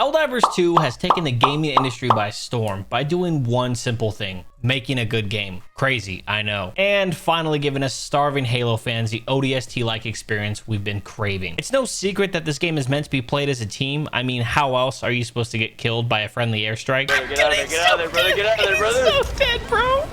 Helldivers 2 has taken the gaming industry by storm by doing one simple thing: making a good game. Crazy, I know. And finally giving us starving Halo fans the ODST-like experience we've been craving. It's no secret that this game is meant to be played as a team. I mean, how else are you supposed to get killed by a friendly airstrike? Brother, get out of there, get out of there, brother, get out of there, brother. He's so dead, bro.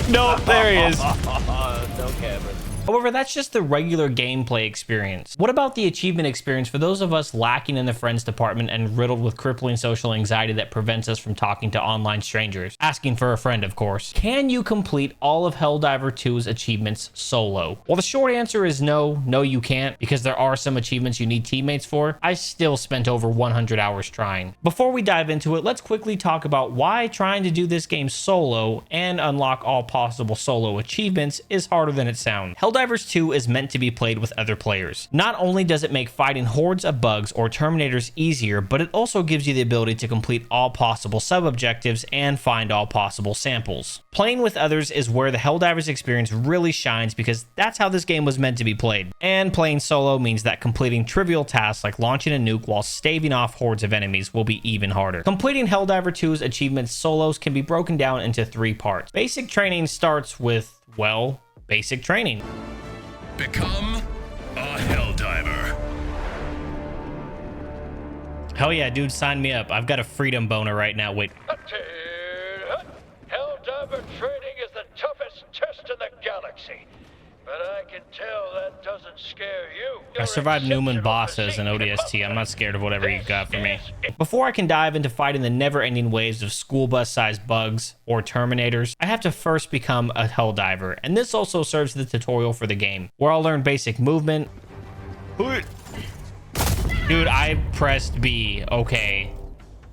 No, there he is. No camera. However, that's just the regular gameplay experience. What about the achievement experience for those of us lacking in the friends department and riddled with crippling social anxiety that prevents us from talking to online strangers? Asking for a friend, of course. Can you complete all of Helldiver 2's achievements solo? Well, the short answer is no. No, you can't, because there are some achievements you need teammates for. I still spent over 100 hours trying. Before we dive into it, let's quickly talk about why trying to do this game solo and unlock all possible solo achievements is harder than it sounds. Helldivers 2 is meant to be played with other players. Not only does it make fighting hordes of bugs or terminators easier, but it also gives you the ability to complete all possible sub-objectives and find all possible samples. Playing with others is where the Helldivers experience really shines, because that's how this game was meant to be played. And playing solo means that completing trivial tasks like launching a nuke while staving off hordes of enemies will be even harder. Completing Helldiver 2's achievements solos can be broken down into 3 parts. Basic training starts with, well, basic training. Become a Helldiver. Hell yeah, dude, sign me up. I've got a freedom boner right now. Wait. Helldiver training is the toughest test in the galaxy. But I can tell that doesn't scare you. I survived Newman bosses in ODST. I'm not scared of whatever you've got for me. Before I can dive into fighting the never-ending waves of school bus-sized bugs or terminators, I have to first become a Helldiver, and this also serves as the tutorial for the game, where I'll learn basic movement. Dude, I pressed B. Okay.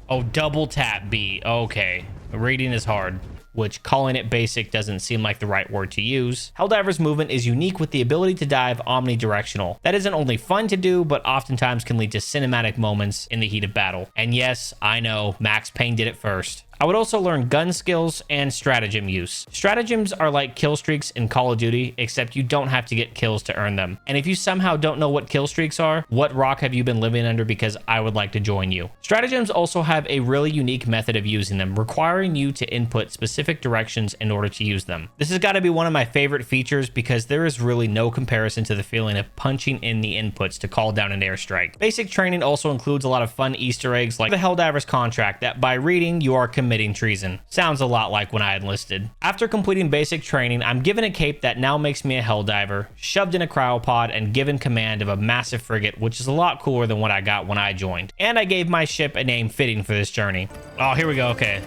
Oh, double tap B. Okay. Reading is hard, which calling it basic doesn't seem like the right word to use. Helldiver's movement is unique with the ability to dive omnidirectional. That isn't only fun to do, but oftentimes can lead to cinematic moments in the heat of battle. And yes, I know, Max Payne did it first. I would also learn gun skills and stratagem use. Stratagems are like kill streaks in Call of Duty, except you don't have to get kills to earn them. And if you somehow don't know what kill streaks are, what rock have you been living under, because I would like to join you. Stratagems also have a really unique method of using them, requiring you to input specific directions in order to use them. This has got to be one of my favorite features, because there is really no comparison to the feeling of punching in the inputs to call down an airstrike. Basic training also includes a lot of fun Easter eggs, like the Helldiver's contract that by reading you are committing treason. Sounds a lot like when I enlisted. After completing basic training, I'm given a cape that now makes me a Helldiver, shoved in a cryopod, and given command of a massive frigate, which is a lot cooler than what I got when I joined. And I gave my ship a name fitting for this journey. Oh, here we go. Okay.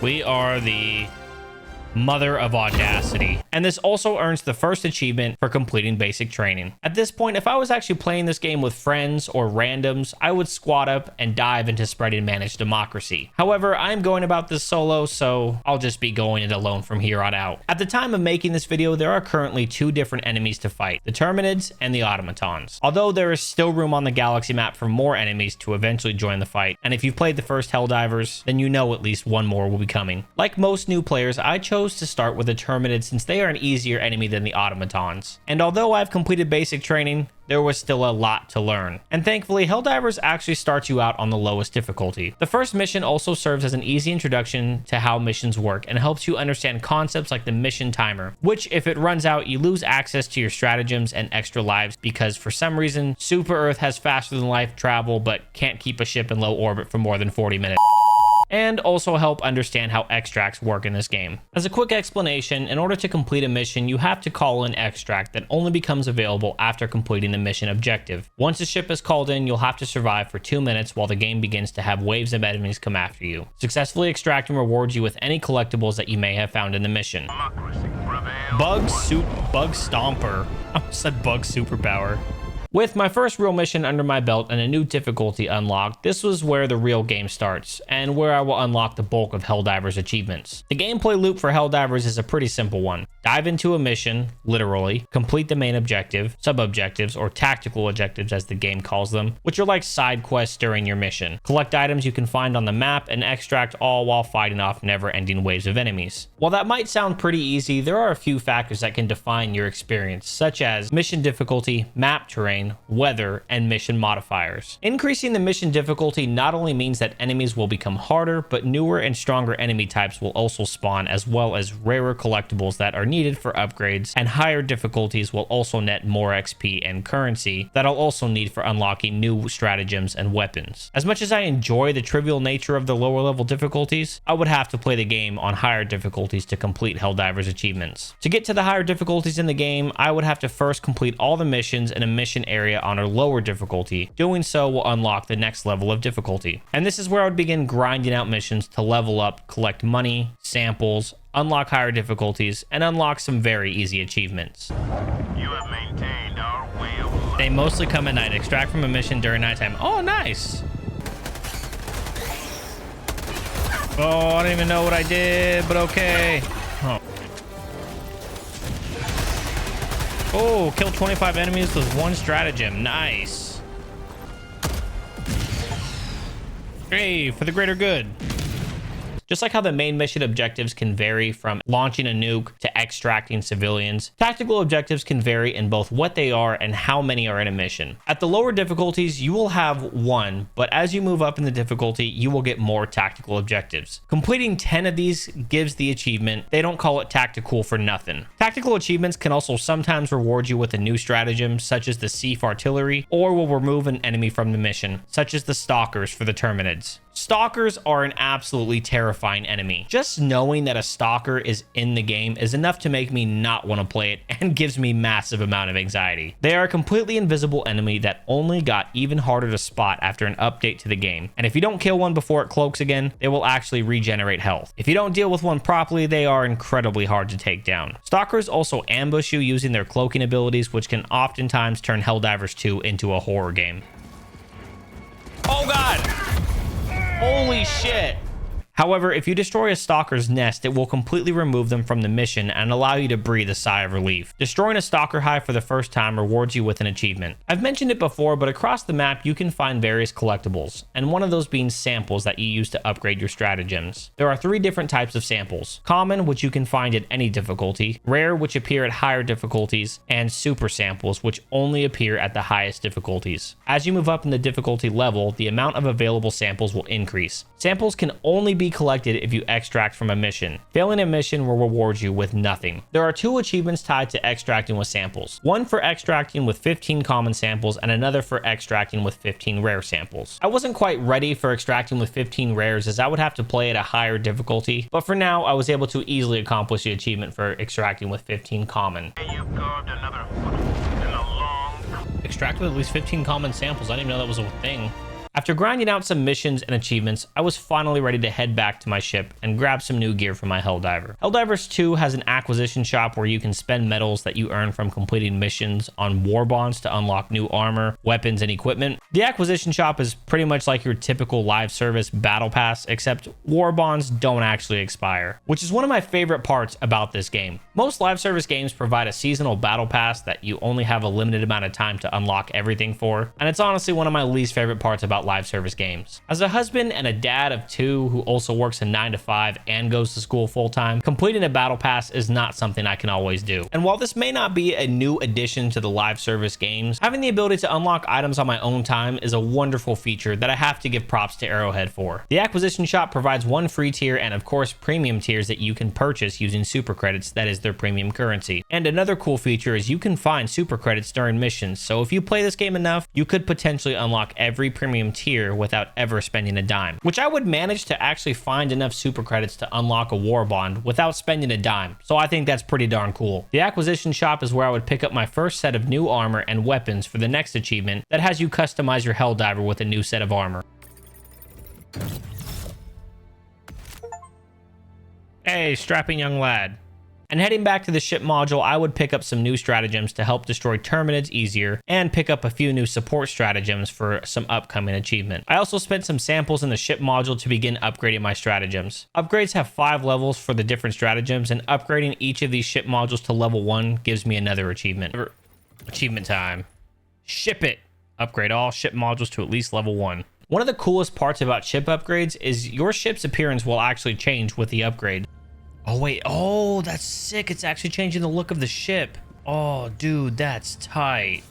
We are the Mother of Audacity. And this also earns the first achievement for completing basic training. At this point, if I was actually playing this game with friends or randoms, I would squad up and dive into spreading managed democracy. However, I'm going about this solo, so I'll just be going it alone from here on out. At the time of making this video, there are currently 2 different enemies to fight: the Terminids and the Automatons. Although there is still room on the galaxy map for more enemies to eventually join the fight, and if you've played the first Helldivers, then you know at least one more will be coming. Like most new players, I chose to start with the Terminids since they are an easier enemy than the Automatons. And although I've completed basic training, there was still a lot to learn. And thankfully, Helldivers actually starts you out on the lowest difficulty. The first mission also serves as an easy introduction to how missions work and helps you understand concepts like the mission timer, which if it runs out, you lose access to your stratagems and extra lives because for some reason, Super Earth has faster than light travel but can't keep a ship in low orbit for more than 40 minutes. And also help understand how extracts work in this game. As a quick explanation, in order to complete a mission, you have to call an extract that only becomes available after completing the mission objective. Once a ship is called in, you'll have to survive for 2 minutes while the game begins to have waves of enemies come after you. Successfully extracting rewards you with any collectibles that you may have found in the mission. Bug Stomper. I almost said bug superpower. With my first real mission under my belt and a new difficulty unlocked, this was where the real game starts, and where I will unlock the bulk of Helldivers achievements. The gameplay loop for Helldivers is a pretty simple one. Dive into a mission, literally, complete the main objective, sub-objectives, or tactical objectives as the game calls them, which are like side quests during your mission. Collect items you can find on the map and extract all while fighting off never-ending waves of enemies. While that might sound pretty easy, there are a few factors that can define your experience, such as mission difficulty, map terrain, terrain, weather, and mission modifiers. Increasing the mission difficulty not only means that enemies will become harder, but newer and stronger enemy types will also spawn, as well as rarer collectibles that are needed for upgrades, and higher difficulties will also net more XP and currency that I'll also need for unlocking new stratagems and weapons. As much as I enjoy the trivial nature of the lower level difficulties, I would have to play the game on higher difficulties to complete Helldivers achievements. To get to the higher difficulties in the game, I would have to first complete all the missions in a mission area on a lower difficulty. Doing so will unlock the next level of difficulty. And this is where I would begin grinding out missions to level up, collect money, samples, unlock higher difficulties, and unlock some very easy achievements. You have maintained our way of life. They mostly come at night. Extract from a mission during nighttime. Oh, nice. Oh, I don't even know what I did, but okay. Oh. Oh, kill 25 enemies with one stratagem. Nice. Hey, for the greater good. Just like how the main mission objectives can vary from launching a nuke to extracting civilians, tactical objectives can vary in both what they are and how many are in a mission. At the lower difficulties, you will have one, but as you move up in the difficulty, you will get more tactical objectives. Completing 10 of these gives the achievement. They don't call it tactical for nothing. Tactical achievements can also sometimes reward you with a new stratagem, such as the Siege Artillery, or will remove an enemy from the mission, such as the Stalkers for the Terminids. Stalkers are an absolutely terrifying enemy. Just knowing that a stalker is in the game is enough to make me not want to play it and gives me massive amount of anxiety. They are a completely invisible enemy that only got even harder to spot after an update to the game. And if you don't kill one before it cloaks again, they will actually regenerate health. If you don't deal with one properly, they are incredibly hard to take down. Stalkers also ambush you using their cloaking abilities, which can oftentimes turn Helldivers 2 into a horror game. Oh God! Holy shit. However, if you destroy a stalker's nest, it will completely remove them from the mission and allow you to breathe a sigh of relief. Destroying a stalker hive for the first time rewards you with an achievement. I've mentioned it before, but across the map you can find various collectibles, and one of those being samples that you use to upgrade your stratagems. There are 3 different types of samples: common, which you can find at any difficulty; rare, which appear at higher difficulties; and super samples, which only appear at the highest difficulties. As you move up in the difficulty level, the amount of available samples will increase. Samples can only be collected if you extract from a mission. Failing a mission will reward you with nothing. There are 2 achievements tied to extracting with samples. One for extracting with 15 common samples and another for extracting with 15 rare samples. I wasn't quite ready for extracting with 15 rares, as I would have to play at a higher difficulty, but for now I was able to easily accomplish the achievement for extracting with 15 common. You carved another foot in a long... Extract with at least 15 common samples. I didn't even know that was a thing. After grinding out some missions and achievements, I was finally ready to head back to my ship and grab some new gear for my Helldiver. Helldivers 2 has an acquisition shop where you can spend medals that you earn from completing missions on war bonds to unlock new armor, weapons, and equipment. The acquisition shop is pretty much like your typical live service battle pass, except war bonds don't actually expire, which is one of my favorite parts about this game. Most live service games provide a seasonal battle pass that you only have a limited amount of time to unlock everything for, and it's honestly one of my least favorite parts about live service games. As a husband and a dad of 2 who also works a 9 to 5 and goes to school full-time, completing a battle pass is not something I can always do. And while this may not be a new addition to the live service games, having the ability to unlock items on my own time is a wonderful feature that I have to give props to Arrowhead for. The acquisition shop provides 1 free tier and of course premium tiers that you can purchase using super credits, that is their premium currency. And another cool feature is you can find super credits during missions, so if you play this game enough, you could potentially unlock every premium tier without ever spending a dime, which I would manage to actually find enough super credits to unlock a war bond without spending a dime, so I think that's pretty darn cool. The acquisition shop is where I would pick up my first set of new armor and weapons for the next achievement that has you customize your Helldiver with a new set of armor. Hey, strapping young lad. And heading back to the ship module, I would pick up some new stratagems to help destroy Terminids easier and pick up a few new support stratagems for some upcoming achievement. I also spent some samples in the ship module to begin upgrading my stratagems. Upgrades have 5 levels for the different stratagems, and upgrading each of these ship modules to level 1 gives me another achievement. Achievement time. Ship it. Upgrade all ship modules to at least level 1. One of the coolest parts about ship upgrades is your ship's appearance will actually change with the upgrade. Oh, wait. Oh, that's sick. It's actually changing the look of the ship. Oh, dude, that's tight.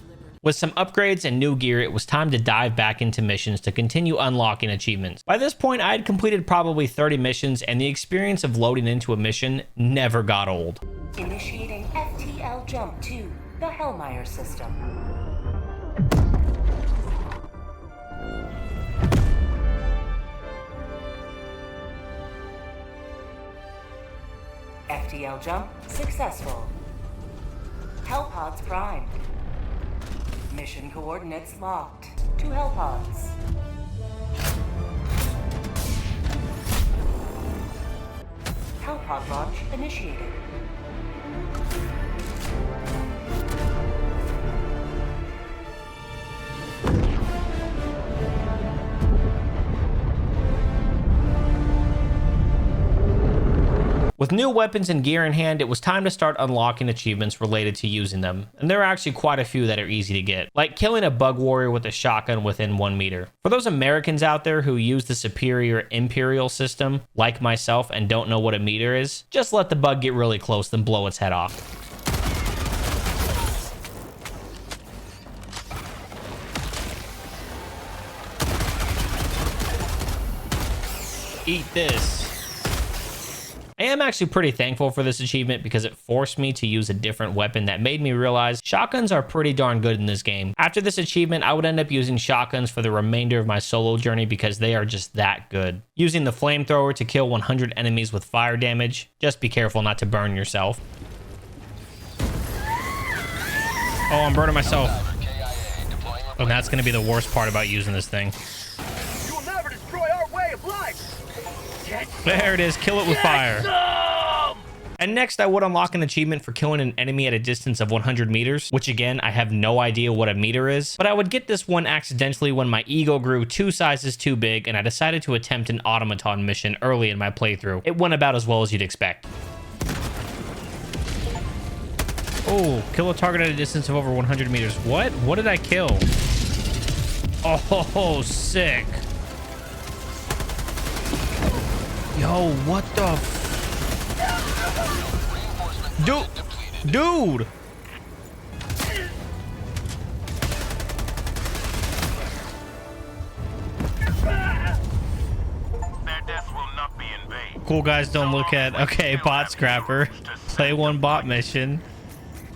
With some upgrades and new gear, it was time to dive back into missions to continue unlocking achievements. By this point, I had completed probably 30 missions, and the experience of loading into a mission never got old. Initiating FTL jump to the Hellmeyer system. FTL jump successful. Hellpods primed. Mission coordinates locked to Hellpods. Hellpod launch initiated. With new weapons and gear in hand, it was time to start unlocking achievements related to using them, and there are actually quite a few that are easy to get, like killing a bug warrior with a shotgun within 1 meter. For those Americans out there who use the superior Imperial system, like myself, and don't know what a meter is, just let the bug get really close, then blow its head off. Eat this. I am actually pretty thankful for this achievement because it forced me to use a different weapon that made me realize shotguns are pretty darn good in this game. After this achievement, I would end up using shotguns for the remainder of my solo journey because they are just that good. Using the flamethrower to kill 100 enemies with fire damage. Just be careful not to burn yourself. Oh, I'm burning myself. Oh, that's going to be the worst part about using this thing. You will never destroy our way of life. There it is. Kill it with fire. And next, I would unlock an achievement for killing an enemy at a distance of 100 meters, which again, I have no idea what a meter is, but I would get this one accidentally when my ego grew 2 sizes too big and I decided to attempt an automaton mission early in my playthrough. It went about as well as you'd expect. Oh, kill a target at a distance of over 100 meters. What? What did I kill? Oh, sick. Yo, what the Dude! Their death will not be in vain. Cool guys don't look at... Okay, bot scrapper. Play one bot mission.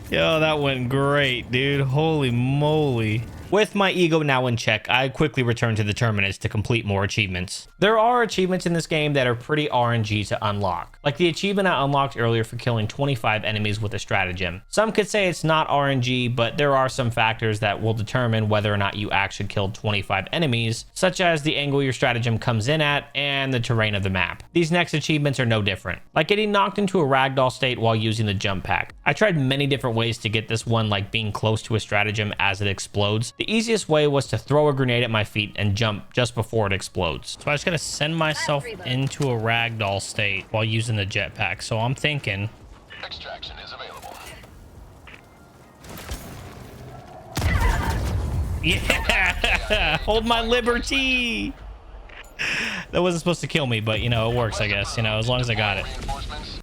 Yo, that went great, dude. Holy moly. With my ego now in check, I quickly return to the Terminus to complete more achievements. There are achievements in this game that are pretty RNG to unlock, like the achievement I unlocked earlier for killing 25 enemies with a stratagem. Some could say it's not RNG, but there are some factors that will determine whether or not you actually killed 25 enemies, such as the angle your stratagem comes in at and the terrain of the map. These next achievements are no different, like getting knocked into a ragdoll state while using the jump pack. I tried many different ways to get this one, like being close to a stratagem as it explodes. The easiest way was to throw a grenade at my feet and jump just before it explodes. So I just gotta send myself into a ragdoll state while using the jetpack. So I'm thinking... Extraction is available. Yeah! Hold my liberty! That wasn't supposed to kill me, but, you know, it works, I guess, you know, as long as I got it.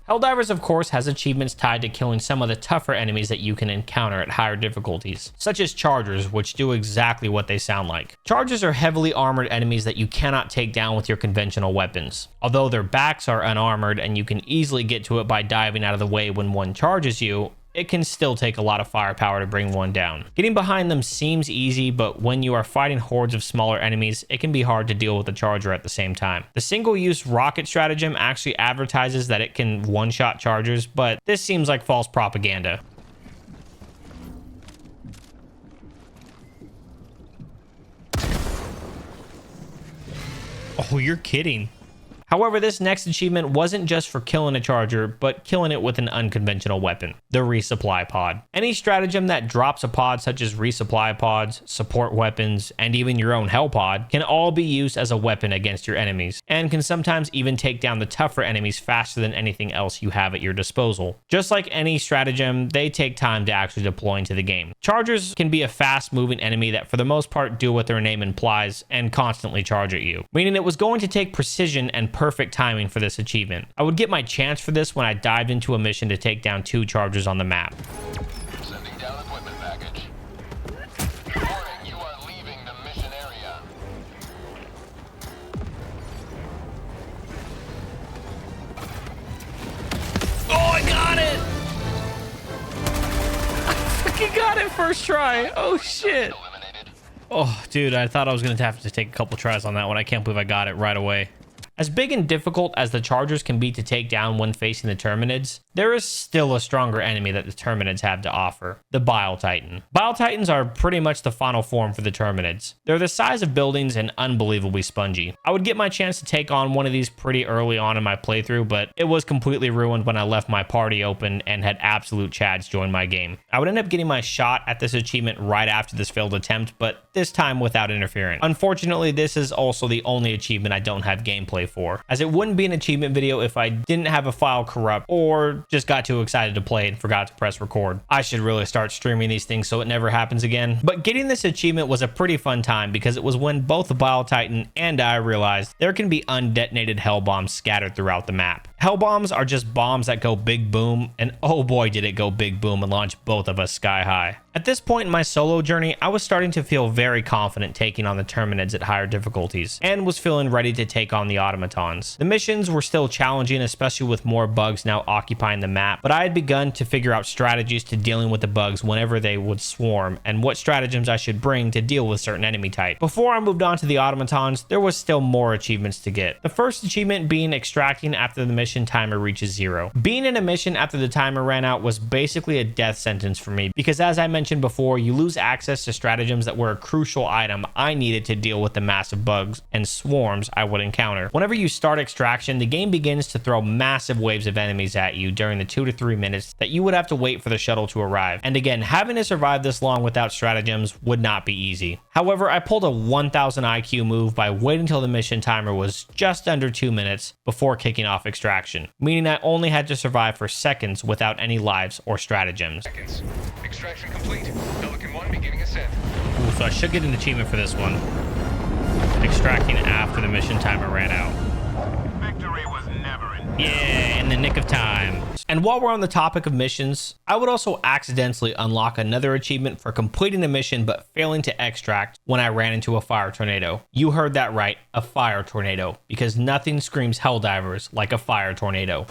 Helldivers, of course, has achievements tied to killing some of the tougher enemies that you can encounter at higher difficulties, such as Chargers, which do exactly what they sound like. Chargers are heavily armored enemies that you cannot take down with your conventional weapons. Although their backs are unarmored and you can easily get to it by diving out of the way when one charges you, it can still take a lot of firepower to bring one down. Getting behind them seems easy, but when you are fighting hordes of smaller enemies, it can be hard to deal with a charger at the same time. The single-use rocket stratagem actually advertises that it can one-shot chargers, but this seems like false propaganda. Oh, you're kidding. However, this next achievement wasn't just for killing a charger, but killing it with an unconventional weapon, the resupply pod. Any stratagem that drops a pod, such as resupply pods, support weapons, and even your own hell pod, can all be used as a weapon against your enemies, and can sometimes even take down the tougher enemies faster than anything else you have at your disposal. Just like any stratagem, they take time to actually deploy into the game. Chargers can be a fast-moving enemy that for the most part do what their name implies and constantly charge at you, meaning it was going to take precision and perfect timing for this achievement. I would get my chance for this when I dived into a mission to take down 2 chargers on the map. Sending down equipment package. first try. Oh, shit. Eliminated. Oh, dude, I thought I was going to have to take a couple tries on that one. I can't believe I got it right away. As big and difficult as the Chargers can be to take down when facing the Terminids, there is still a stronger enemy that the Terminids have to offer, the Bile Titan. Bile Titans are pretty much the final form for the Terminids. They're the size of buildings and unbelievably spongy. I would get my chance to take on one of these pretty early on in my playthrough, but it was completely ruined when I left my party open and had absolute chads join my game. I would end up getting my shot at this achievement right after this failed attempt, but this time without interference. Unfortunately, this is also the only achievement I don't have gameplay for, as it wouldn't be an achievement video if I didn't have a file corrupt or just got too excited to play and forgot to press record. I should really start streaming these things so it never happens again. But getting this achievement was a pretty fun time because it was when both the Bile Titan and I realized there can be undetonated hell bombs scattered throughout the map. Hell bombs are just bombs that go big boom, and oh boy did it go big boom and launch both of us sky high. At this point in my solo journey, I was starting to feel very confident taking on the Terminids at higher difficulties, and was feeling ready to take on the automatons. The missions were still challenging, especially with more bugs now occupying the map, but I had begun to figure out strategies to dealing with the bugs whenever they would swarm, and what stratagems I should bring to deal with certain enemy type. Before I moved on to the automatons, there was still more achievements to get. The first achievement being extracting after the mission timer reaches 0. Being in a mission after the timer ran out was basically a death sentence for me, because as I mentioned before, you lose access to stratagems that were a crucial item I needed to deal with the massive bugs and swarms I would encounter. Whenever you start extraction, the game begins to throw massive waves of enemies at you during the 2 to 3 minutes that you would have to wait for the shuttle to arrive. And again, having to survive this long without stratagems would not be easy. However, I pulled a 1000 IQ move by waiting until the mission timer was just under 2 minutes before kicking off extraction, meaning I only had to survive for seconds without any lives or stratagems. Seconds. Extraction complete. Pelican 1 beginning ascent. Ooh, so I should get an achievement for this one. Extracting after the mission timer ran out. Victory was never in. Yeah, in the nick of time. And while we're on the topic of missions, I would also accidentally unlock another achievement for completing a mission but failing to extract when I ran into a fire tornado. You heard that right, a fire tornado, because nothing screams Helldivers like a fire tornado.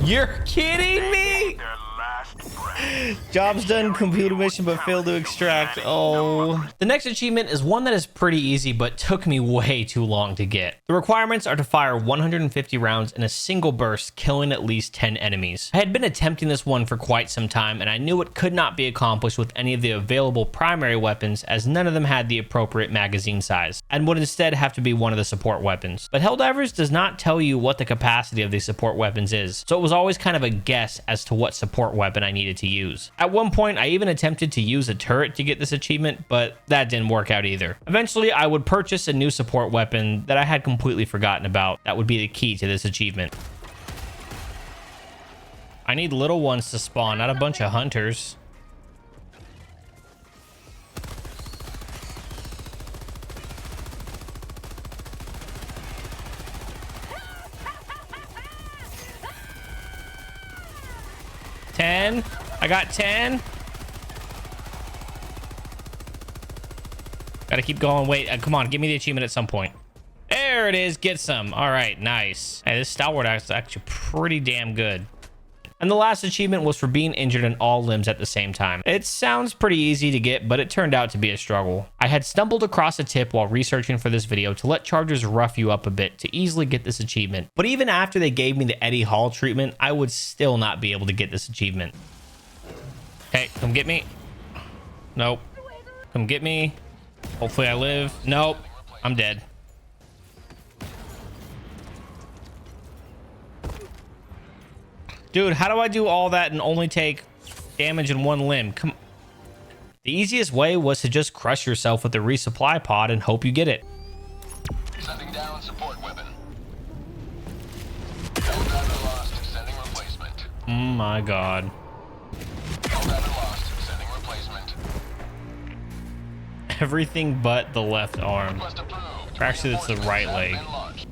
You're kidding me? Their last breath. Job's done, complete a mission, but failed to extract. Oh. The next achievement is one that is pretty easy, but took me way too long to get. The requirements are to fire 150 rounds in a single burst, killing at least 10 enemies. I had been attempting this one for quite some time, and I knew it could not be accomplished with any of the available primary weapons, as none of them had the appropriate magazine size, and would instead have to be one of the support weapons. But Helldivers does not tell you what the capacity of these support weapons is, so it was always kind of a guess as to what support weapon I needed to use. At one point, I even attempted to use a turret to get this achievement, but that didn't work out either. Eventually, I would purchase a new support weapon that I had completely forgotten about that would be the key to this achievement. I need little ones to spawn, not a bunch of hunters. I got 10. Gotta keep going. Wait, come on, give me the achievement at some point. There it is. Get some. All right, nice. Hey, this stalwart is actually pretty damn good. And the last achievement was for being injured in all limbs at the same time. It sounds pretty easy to get, but it turned out to be a struggle. I had stumbled across a tip while researching for this video to let chargers rough you up a bit to easily get this achievement. But even after they gave me the Eddie Hall treatment, I would still not be able to get this achievement. Hey, come get me. Nope. Come get me. Hopefully I live. Nope. I'm dead. Dude, how do I do all that and only take damage in one limb? Come. The easiest way was to just crush yourself with the resupply pod and hope you get it. Sending down support weapon. Helldiver lost. Sending replacement. Oh my god. Helldiver lost. Sending replacement. Everything but the left arm. Request approved. Or actually, it's the right leg. Been launched.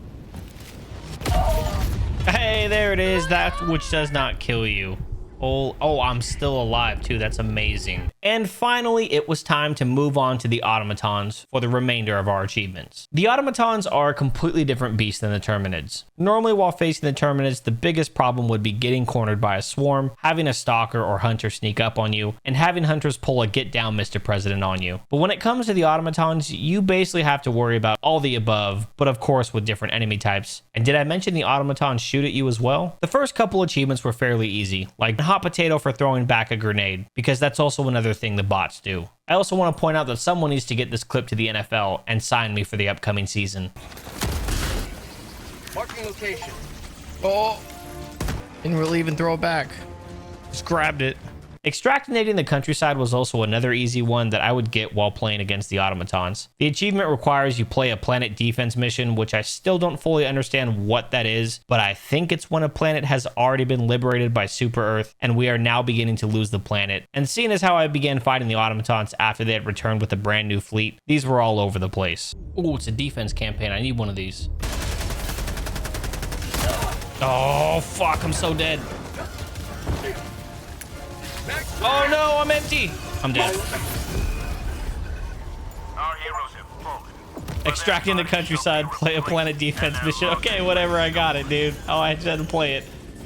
Hey, there it is. That which does not kill you. Oh, I'm still alive too. That's amazing. And finally, it was time to move on to the automatons for the remainder of our achievements. The automatons are a completely different beast than the Terminids. Normally, while facing the Terminids, the biggest problem would be getting cornered by a swarm, having a stalker or hunter sneak up on you, and having hunters pull a "get down, Mr. President" on you. But when it comes to the automatons, you basically have to worry about all the above, but of course with different enemy types. And did I mention the automatons shoot at you as well? The first couple achievements were fairly easy, like hot potato for throwing back a grenade, because that's also another thing the bots do. I also want to point out that someone needs to get this clip to the NFL and sign me for the upcoming season. Marking location. Oh, didn't really even throw it back. Just grabbed it. Extractinating the countryside was also another easy one that I would get while playing against the automatons. The achievement requires you play a planet defense mission, which I still don't fully understand what that is, but I think it's when a planet has already been liberated by Super Earth and we are now beginning to lose the planet. And seeing as how I began fighting the automatons after they had returned with a brand new fleet, these were all over the place. Oh, it's a defense campaign. I need one of these. Oh, fuck. I'm so dead. Oh no, I'm empty. I'm dead. Our heroes have fallen. Extracting the countryside, play a planet defense mission. Okay, whatever, I got it, dude. Oh, I just had to play it.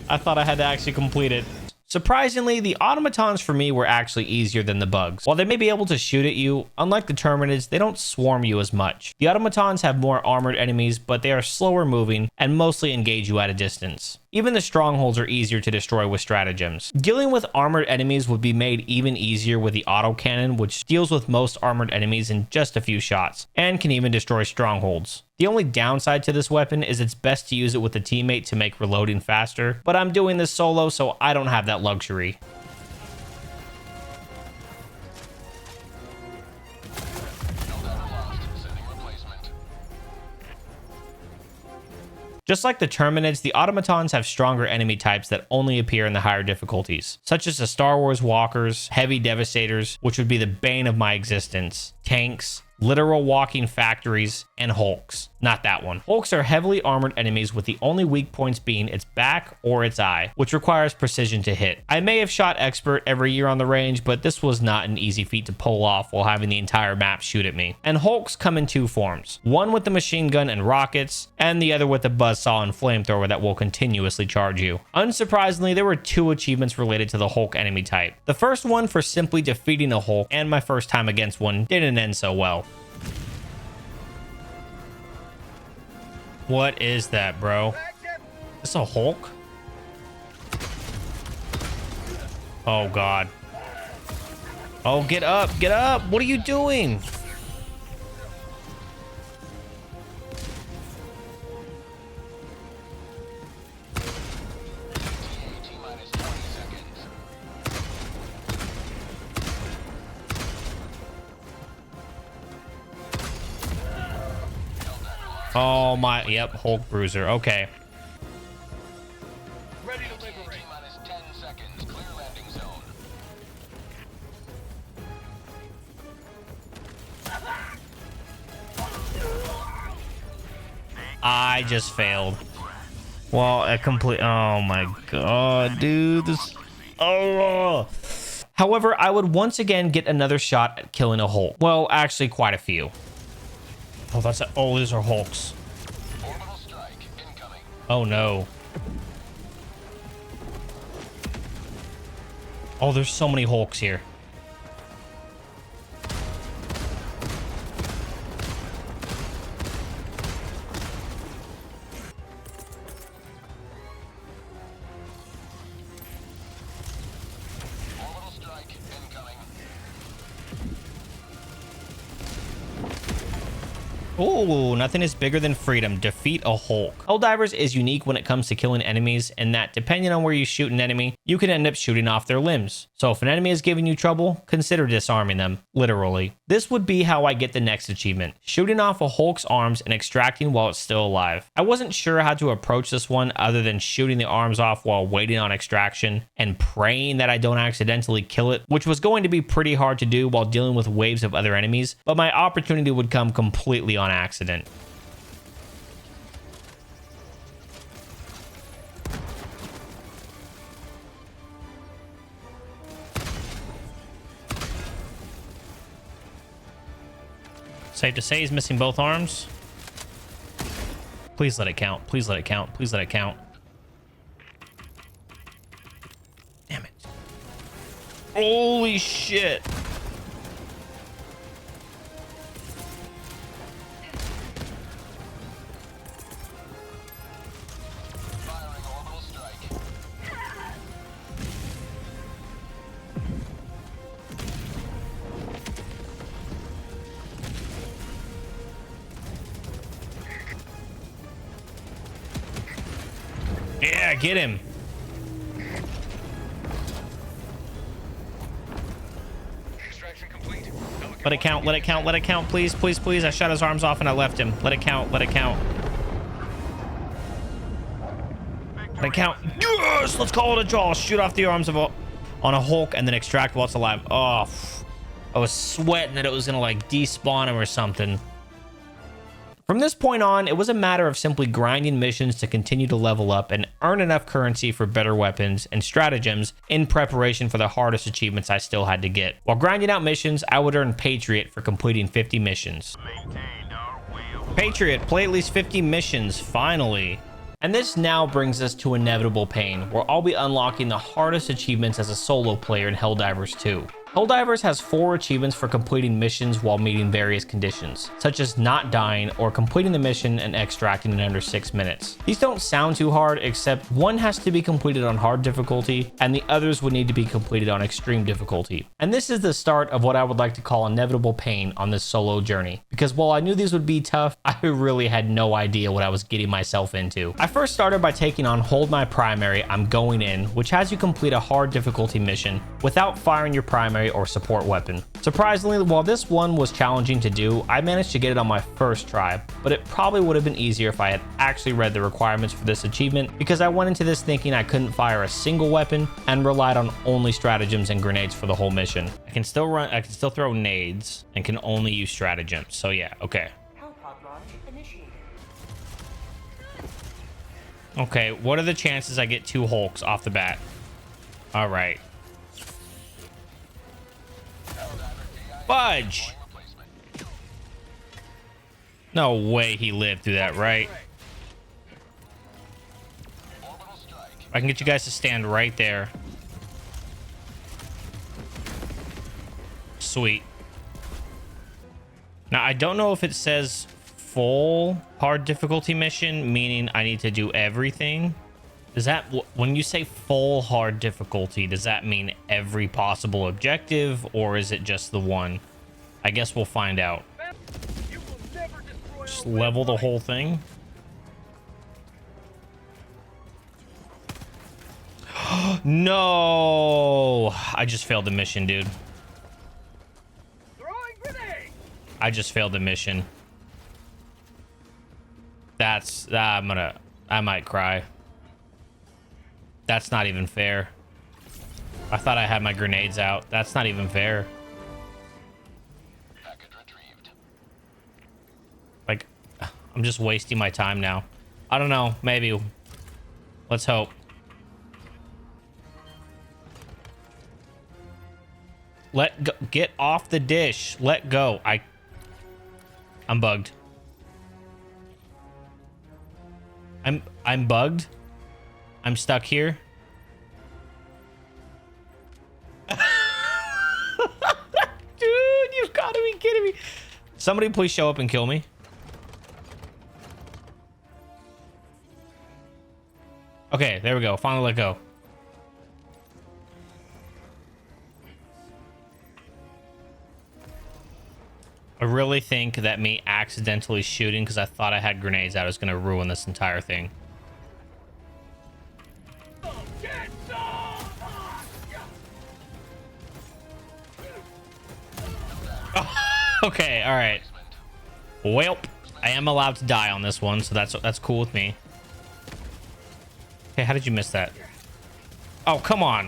I thought I had to actually complete it. Surprisingly, the automatons for me were actually easier than the bugs. While they may be able to shoot at you, unlike the Terminids, they don't swarm you as much. The automatons have more armored enemies, but they are slower moving and mostly engage you at a distance. Even the strongholds are easier to destroy with stratagems. Dealing with armored enemies would be made even easier with the autocannon, which deals with most armored enemies in just a few shots, and can even destroy strongholds. The only downside to this weapon is it's best to use it with a teammate to make reloading faster, but I'm doing this solo, so I don't have that luxury. Just like the Terminids, the automatons have stronger enemy types that only appear in the higher difficulties, such as the Star Wars walkers, heavy devastators, which would be the bane of my existence, tanks, literal walking factories, and Hulks. Not that one. Hulks are heavily armored enemies with the only weak points being its back or its eye, which requires precision to hit. I may have shot expert every year on the range, but this was not an easy feat to pull off while having the entire map shoot at me. And Hulks come in two forms, one with the machine gun and rockets, and the other with the buzzsaw and flamethrower that will continuously charge you. Unsurprisingly, there were two achievements related to the Hulk enemy type. The first one for simply defeating a Hulk, and my first time against one didn't end so well. What is that, bro? Is this a Hulk? Oh, God. Oh, get up. Get up. What are you doing? Oh my, yep, Hulk Bruiser. Okay. Ready to liberate. T-minus 10 seconds. Clear landing zone. I just failed. Well, a complete. Oh my God, dude. This. Oh. However, I would once again get another shot at killing a Hulk. Well, actually, quite a few. Oh, that's a, oh, these are Hulks. Orbital strike incoming. Oh no. Oh, there's so many Hulks here. Orbital strike incoming. Ooh, nothing is bigger than freedom. Defeat a Hulk. Helldivers is unique when it comes to killing enemies in that depending on where you shoot an enemy, you can end up shooting off their limbs. So if an enemy is giving you trouble, consider disarming them, literally. This would be how I get the next achievement, shooting off a Hulk's arms and extracting while it's still alive. I wasn't sure how to approach this one other than shooting the arms off while waiting on extraction and praying that I don't accidentally kill it, which was going to be pretty hard to do while dealing with waves of other enemies, but my opportunity would come completely on accident. Safe to say he's missing both arms. Please let it count. Please let it count. Please let it count. Damn it. Holy shit. Firing orbital strike. Yeah, get him. Extraction complete. Pelican Let it 1 count. Let it beginning count. Let it count. Please, please, please. I shot his arms off and I left him. Let it count. Let it count. Let it count. Yes! Let's call it a draw. Shoot off the arms of a on a Hulk and then extract what's alive. Oh, I was sweating that it was gonna like despawn him or something. From this point on, it was a matter of simply grinding missions to continue to level up and earn enough currency for better weapons and stratagems in preparation for the hardest achievements I still had to get. While grinding out missions, I would earn Patriot for completing 50 missions. Maintain our way of Patriot, play at least 50 missions, finally. And this now brings us to Inevitable Pain, where I'll be unlocking the hardest achievements as a solo player in Helldivers 2. Helldivers has 4 achievements for completing missions while meeting various conditions, such as not dying or completing the mission and extracting in under 6 minutes. These don't sound too hard, except one has to be completed on hard difficulty, and the others would need to be completed on extreme difficulty. And this is the start of what I would like to call Inevitable Pain on this solo journey, because while I knew these would be tough, I really had no idea what I was getting myself into. I first started by taking on Hold My Primary, I'm Going In, which has you complete a hard difficulty mission without firing your primary or support weapon. Surprisingly, while this one was challenging to do, I managed to get it on my first try, but it probably would have been easier if I had actually read the requirements for this achievement, because I went into this thinking I couldn't fire a single weapon and relied on only stratagems and grenades for the whole mission. I can still throw nades and can only use stratagems. So yeah, okay. Hellpod launch initiated. Okay, what are the chances I get 2 Hulks off the bat? All right. Fudge! No way he lived through that, right? I can get you guys to stand right there. Sweet. Now, I don't know if it says full hard difficulty mission, meaning I need to do everything. Does that, when you say full hard difficulty, does that mean every possible objective, or is it just the one? I guess we'll find out. You will never destroy Just our way level of the life. whole thing. No! I just failed the mission, dude. Throwing grenade. I just failed the mission. That's, I might cry. That's not even fair. I thought I had my grenades out. That's not even fair. Package retrieved. Like, I'm just wasting my time now. I don't know. Maybe. Let's hope. Let go. Get off the dish. Let go. I'm bugged. I'm bugged. I'm stuck here. Dude, you've got to be kidding me. Somebody please show up and kill me. Okay, there we go. Finally let go. I really think that me accidentally shooting because I thought I had grenades out is going to ruin this entire thing. Get some. Okay, all right. Well, I am allowed to die on this one, so that's cool with me. Okay, how did you miss that? Oh, come on.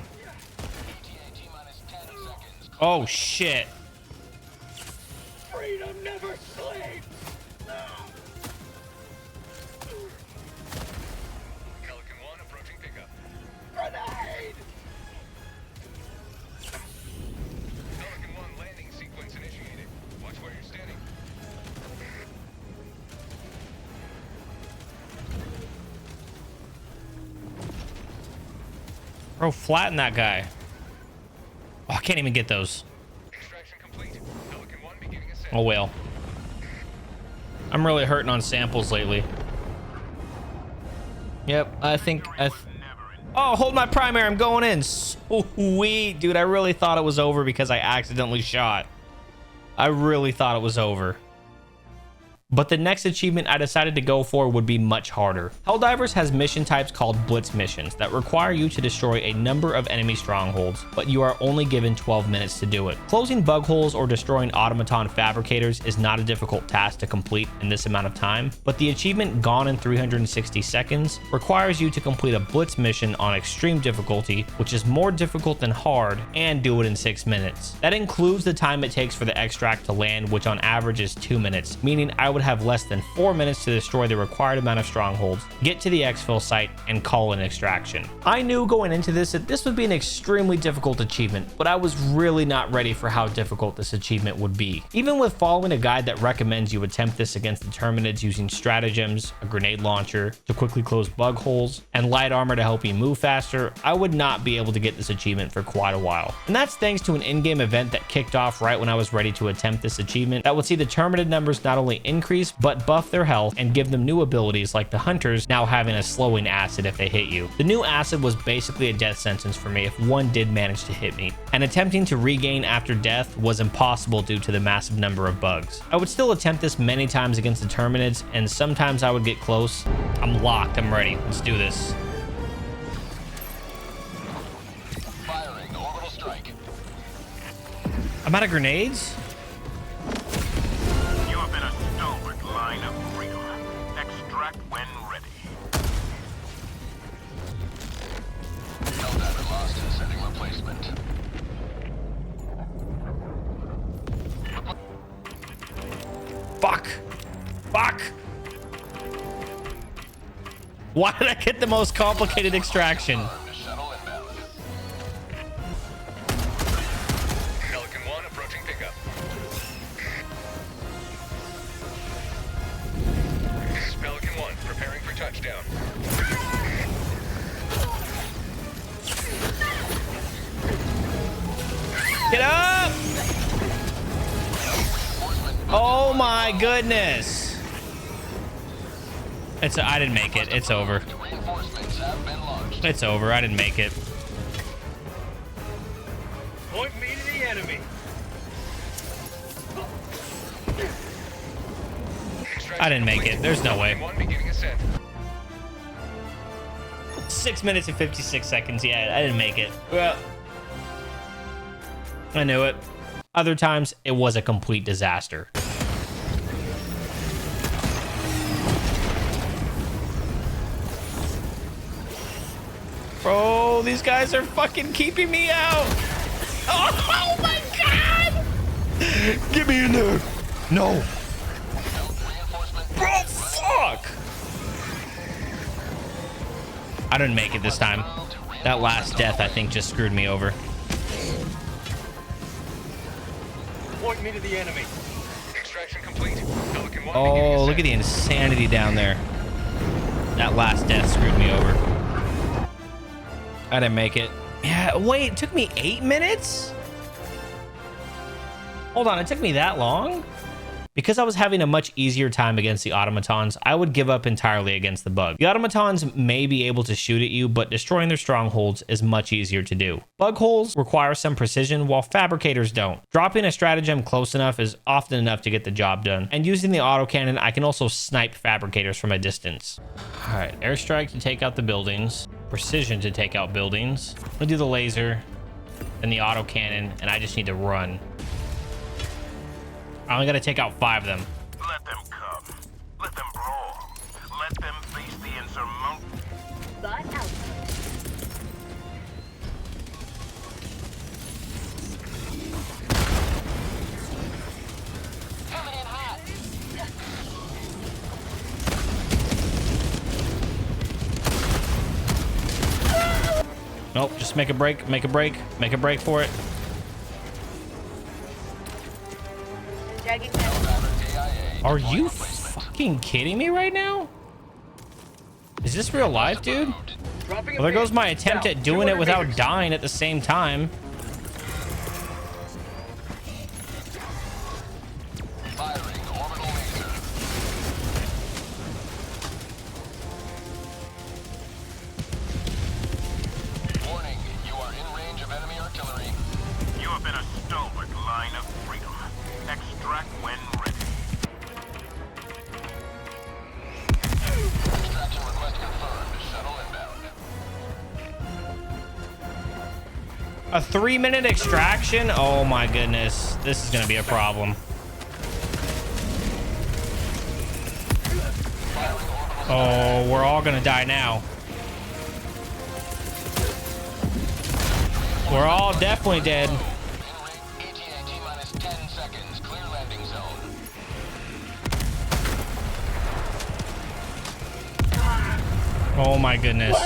Oh, shit. Freedom never sleeps. Pelican 1 approaching pickup. Grenade. Pelican 1 landing sequence initiated. Watch where you're standing. Bro, flatten that guy. Oh, I can't even get those. Extraction complete. Pelican 1 beginning ascent. Oh, well. I'm really hurting on samples lately. Yep, I think... Oh, hold my primary. I'm going in. Sweet. Dude, I really thought it was over because I accidentally shot. I really thought it was over. But the next achievement I decided to go for would be much harder. Helldivers has mission types called Blitz missions that require you to destroy a number of enemy strongholds, but you are only given 12 minutes to do it. Closing bug holes or destroying automaton fabricators is not a difficult task to complete in this amount of time, but the achievement Gone in 360 Seconds requires you to complete a Blitz mission on extreme difficulty, which is more difficult than hard, and do it in 6 minutes. That includes the time it takes for the extract to land, which on average is 2 minutes, meaning I would have less than 4 minutes to destroy the required amount of strongholds, get to the exfil site, and call an extraction. I knew going into this that this would be an extremely difficult achievement, but I was really not ready for how difficult this achievement would be. Even with following a guide that recommends you attempt this against the Terminids using stratagems, a grenade launcher to quickly close bug holes, and light armor to help you move faster, I would not be able to get this achievement for quite a while. And that's thanks to an in-game event that kicked off right when I was ready to attempt this achievement that would see the Terminid numbers not only increase, but buff their health and give them new abilities like the Hunters now having a slowing acid if they hit you. The new acid was basically a death sentence for me if one did manage to hit me, and attempting to regain after death was impossible due to the massive number of bugs. I would still attempt this many times against the Terminids, and sometimes I would get close. I'm locked, I'm ready, let's do this. Firing orbital strike. I'm out of grenades? You have been a stalwart line of freedom. Extract when ready. Helldiver lost and sending replacement. Fuck. Fuck. Why did I get the most complicated extraction? Shuttle inbound. Pelican 1 approaching pickup. This is Pelican 1 preparing for touchdown. Get up! Oh my goodness. I didn't make it. It's over. Reinforcements have been launched. It's over. I didn't make it. Point me to the enemy. I didn't make it. There's no way. 1 beginning ascent. 6 minutes and 56 seconds. Yeah, I didn't make it. Well, I knew it. Other times, it was a complete disaster. Bro, these guys are fucking keeping me out. Oh my god! Get me in there. No. Bro, fuck! I didn't make it this time. That last death, I think, just screwed me over. Point me to the enemy. Extraction complete. Pelican 1 beginning Oh, ascent. look at the insanity down there. That last death screwed me over. I didn't make it. Yeah, wait, it took me 8 minutes? Hold on, it took me that long? Because I was having a much easier time against the automatons, I would give up entirely against the bug. The automatons may be able to shoot at you, but destroying their strongholds is much easier to do. Bug holes require some precision, while fabricators don't. Dropping a stratagem close enough is often enough to get the job done. And using the autocannon, I can also snipe fabricators from a distance. All right, airstrike to take out the buildings. Precision to take out buildings. We'll do the laser, then the autocannon, and I just need to run. I only got to take out 5 of them. Let them come. Let them brawl. Let them face the insurmountable. Bot out. Nope, just make a break, make a break, make a break for it. Are you fucking kidding me right now? Is this real life, dude? Dropping Well, there goes my attempt at doing it without dying at the same time. Firing orbital laser. Warning, you are in range of enemy artillery. You have been a stalwart line of freedom. Extract when ready. Extraction request confirmed. Shuttle inbound. A 3-minute extraction? Oh my goodness. This is gonna be a problem. Oh, we're all gonna die now. We're all definitely dead. AT-AT minus 10 seconds. Clear landing zone. Oh my goodness.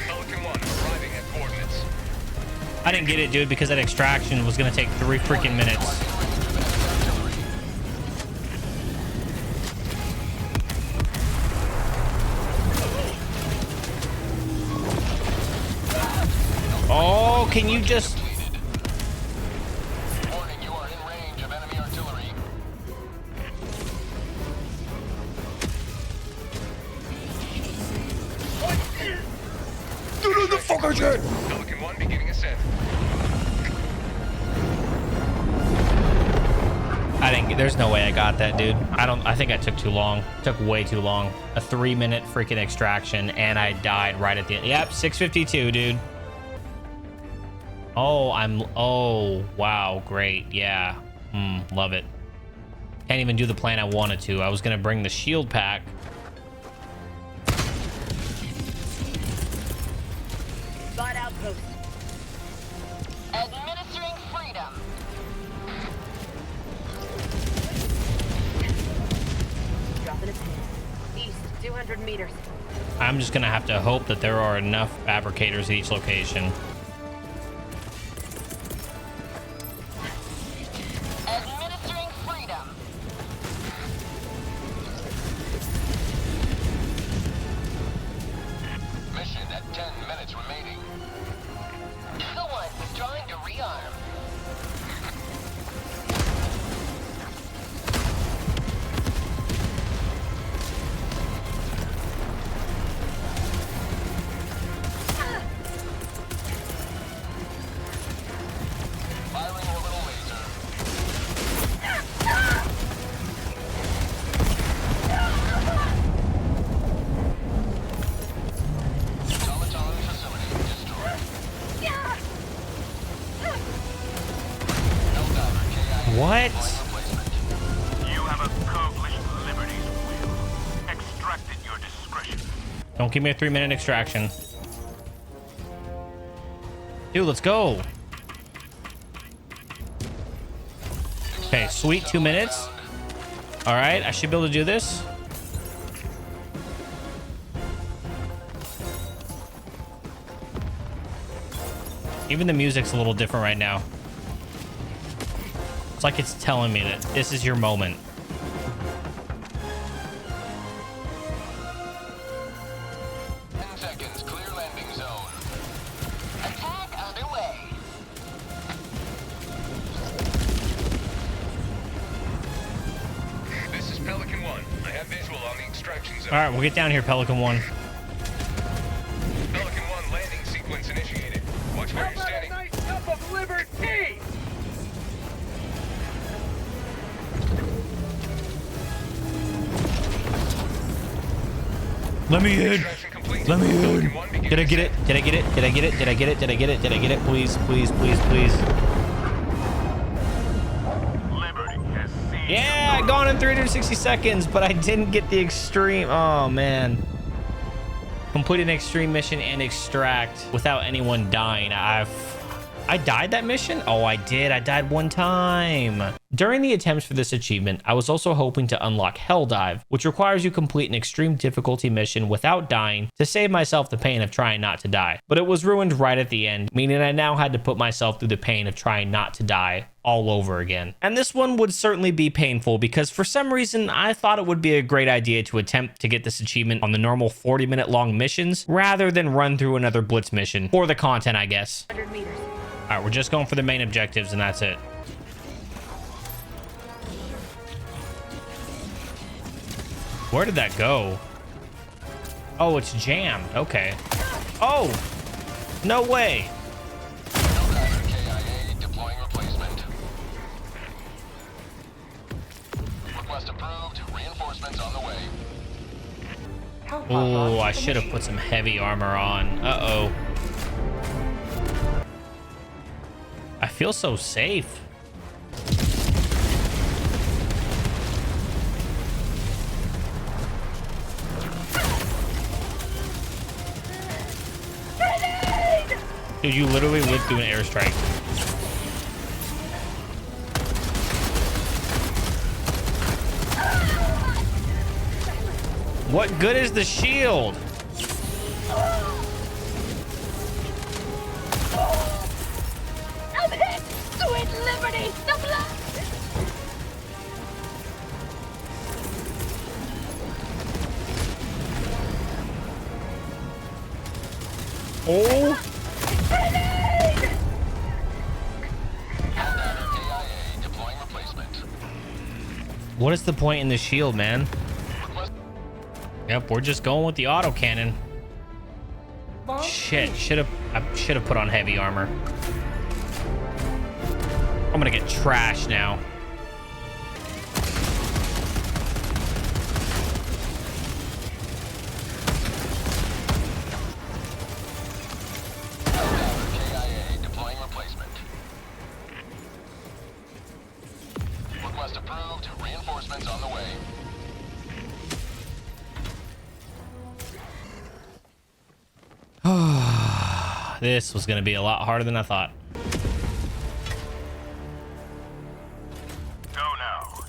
Pelican 1 arriving at coordinates. I didn't get it, dude, because that extraction was gonna take 3 freaking minutes. Oh, can you just... Warning, you are in range of enemy artillery. Pelican 1 beginning ascent. I didn't. There's no way I got that, dude. I think I took too long. Took way too long. A 3-minute freaking extraction, and I died right at the end. Yep, 6:52, dude. Oh, oh, wow, great. Yeah. Love it. Can't even do the plan I wanted to. I was gonna bring the shield pack. Spot outpost. Administering freedom. Dropping a pin. East, 200 meters. I'm just gonna have to hope that there are enough fabricators at each location. Administering freedom. Mission at 10 minutes remaining. The one trying to rearm. Firing orbital laser. Automaton facility destroyed. Helldiver KIA. What? You have accomplished liberty's will. Extract at your discretion. Don't give me a 3-minute extraction. Dude, let's go. Okay, sweet, 2 minutes. All right, I should be able to do this. Even the music's a little different right now. It's like it's telling me that this is your moment. Seconds, clear landing zone. Attack underway. This is Pelican 1. I have visual on the extraction zone. All right, we'll get down here, Pelican 1. Pelican 1 landing sequence initiated. Watch where you're standing. Nice cup of liberty! Let me in. Extraction complete. Let me in. Pelican 1 beginning Did I get it? ascent. Did I get it? Did I get it? Did I get it? Did I get it? Did I get it? Please, please, please, please. Liberty has seen Yeah, gone in 360 seconds, but I didn't get the extreme. Oh, man. Complete an extreme mission and extract without anyone dying. I died that mission? Oh, I did. I died one time. During the attempts for this achievement, I was also hoping to unlock Helldive, which requires you complete an extreme difficulty mission without dying to save myself the pain of trying not to die. But it was ruined right at the end, meaning I now had to put myself through the pain of trying not to die all over again. And this one would certainly be painful because for some reason I thought it would be a great idea to attempt to get this achievement on the normal 40-minute long missions rather than run through another Blitz mission for the content, I guess. 100 meters. All right, we're just going for the main objectives and that's it. Where did that go? Oh, it's jammed. Okay. Oh, no way. Helldiver KIA deploying replacement. Request approved. Reinforcements on the way. Oh, I should have put some heavy armor on. Uh-oh. I feel so safe. Dude, you literally lived through an airstrike. What good is the shield? I'm hit! Sweet liberty! The blood! Oh. Helldiver KIA deploying replacement. What is the point in the shield, man? Request Yep, we're just going with the autocannon. Shit, I should have put on heavy armor. I'm gonna get trashed now. Helldiver KIA deploying replacement. Request approved. Reinforcements on the way. This was gonna be a lot harder than I thought. Go now,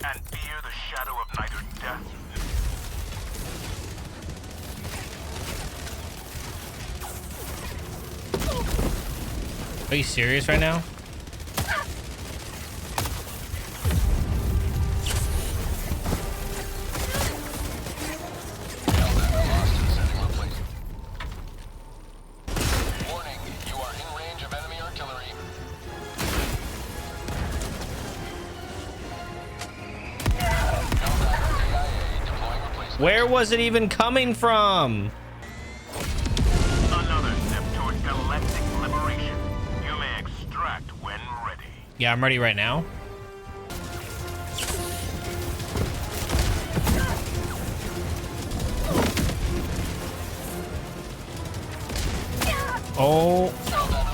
and fear the shadow of neither death. Are you serious right now? Helldiver lost and sending replacement. Warning, you are in range of enemy artillery. Helldiver KIA deploying replacement. Where was it even coming from? Another step towards galactic liberation. You may extract when ready. Yeah, I'm ready right now. Oh,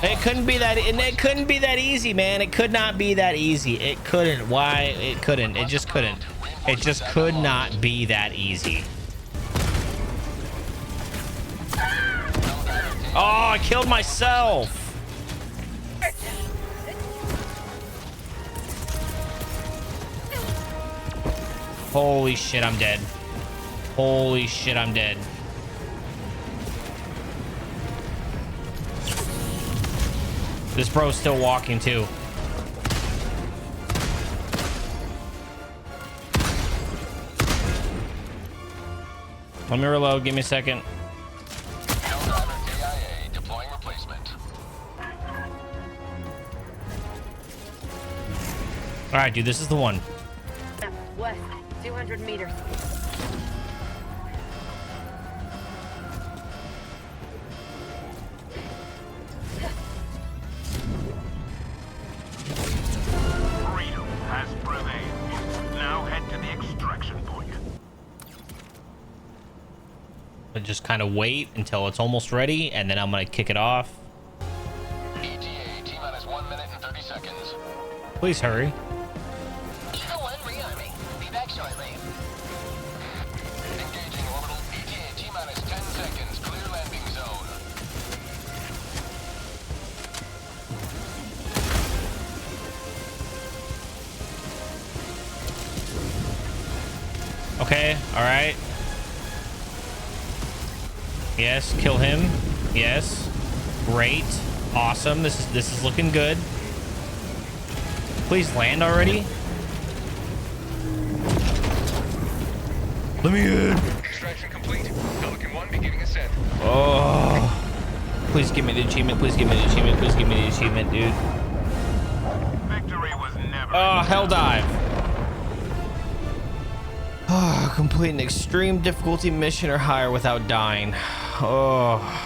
it couldn't be that. It couldn't be that easy, man. It could not be that easy. It couldn't. Why? It couldn't. It just couldn't. It just could not be that easy. Oh, I killed myself. Holy shit, I'm dead. Holy shit, I'm dead. This bro's still walking too. Let me reload. Give me a second. Helldiver KIA deploying replacement. All right, dude, this is the one. West, 200 meters. Freedom has prevailed. Now head to the extraction point. But just kind of wait until it's almost ready, and then I'm gonna kick it off. ETA T-minus 1 minute and 30 seconds. Please hurry. Eagle 1 rearming. Be back shortly. Engaging orbital. ETA T-minus 10 seconds. Clear landing zone. Okay, all right. Yes, kill him. Yes. Great. Awesome. This is looking good. Please land already. Let me in. Extraction complete. Pelican 1 beginning ascent. Oh. Please give me the achievement. Please give me the achievement. Please give me the achievement, dude. Victory was never. Oh, hell dive. Oh, complete an extreme difficulty mission or higher without dying. Oh.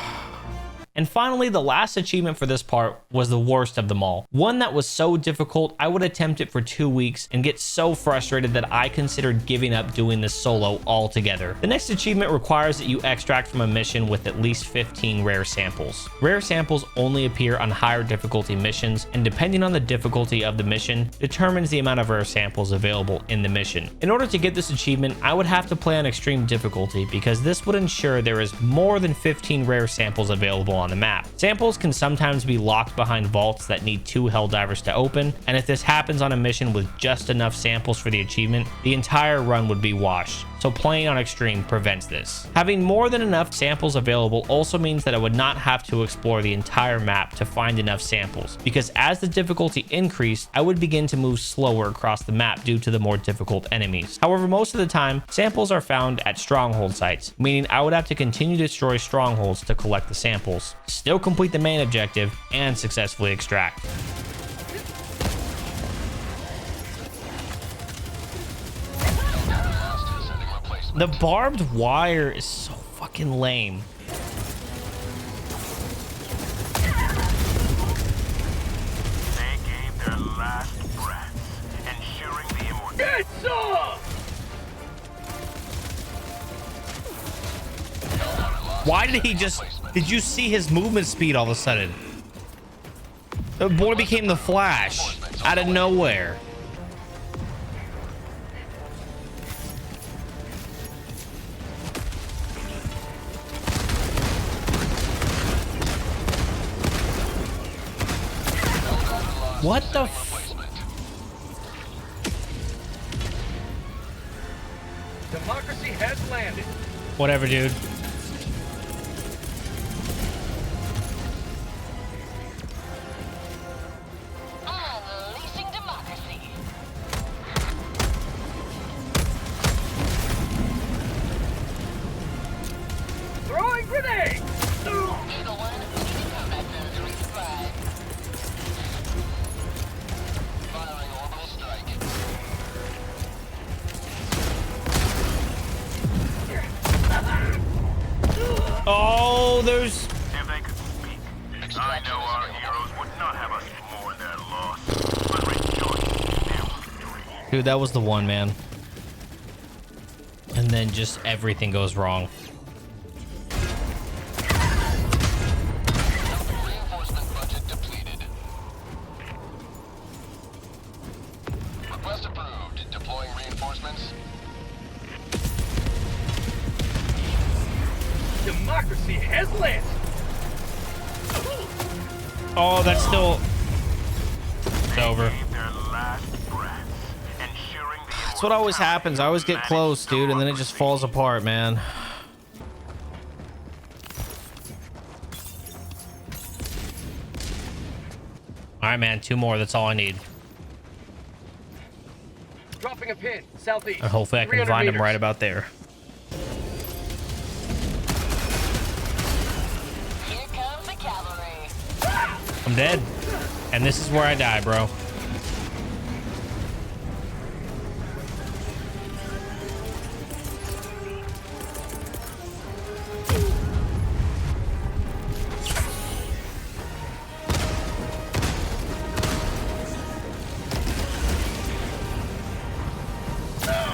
And finally, the last achievement for this part was the worst of them all. One that was so difficult, I would attempt it for 2 weeks and get so frustrated that I considered giving up doing this solo altogether. The next achievement requires that you extract from a mission with at least 15 rare samples. Rare samples only appear on higher difficulty missions, and depending on the difficulty of the mission, determines the amount of rare samples available in the mission. In order to get this achievement, I would have to play on extreme difficulty because this would ensure there is more than 15 rare samples available on the map. Samples can sometimes be locked behind vaults that need 2 Helldivers to open, and if this happens on a mission with just enough samples for the achievement, the entire run would be washed. So playing on extreme prevents this. Having more than enough samples available also means that I would not have to explore the entire map to find enough samples, because as the difficulty increased, I would begin to move slower across the map due to the more difficult enemies. However, most of the time, samples are found at stronghold sites, meaning I would have to continue to destroy strongholds to collect the samples, still complete the main objective, and successfully extract. The barbed wire is so fucking lame. They gave their last breaths, ensuring the immortality. Get some! Why did he just... Did you see his movement speed all of a sudden? The boy became the Flash out of nowhere. What the f... Democracy has landed. Whatever, dude. Unleashing democracy. Throwing grenade! Eagle 1, needing combat zone to resupply. Firing orbital strike. Oh, there's... If they could speak, I know our heroes would not have us mourn their loss, but rejoice in their victory. Dude, that was the one, man. And then just everything goes wrong. Reinforcement budget depleted. Request approved. Deploying reinforcements. Democracy has landed. Oh, that's still... It's over. Gave their last breaths, ensuring the That's what always happens. I always get close, dude, and then it just falls apart, man. All right, man. 2 more. That's all I need. Dropping a pin, southeast. And hopefully I can 300 find him meters. right about there. Here comes the cavalry. I'm dead. And this is where I die, bro.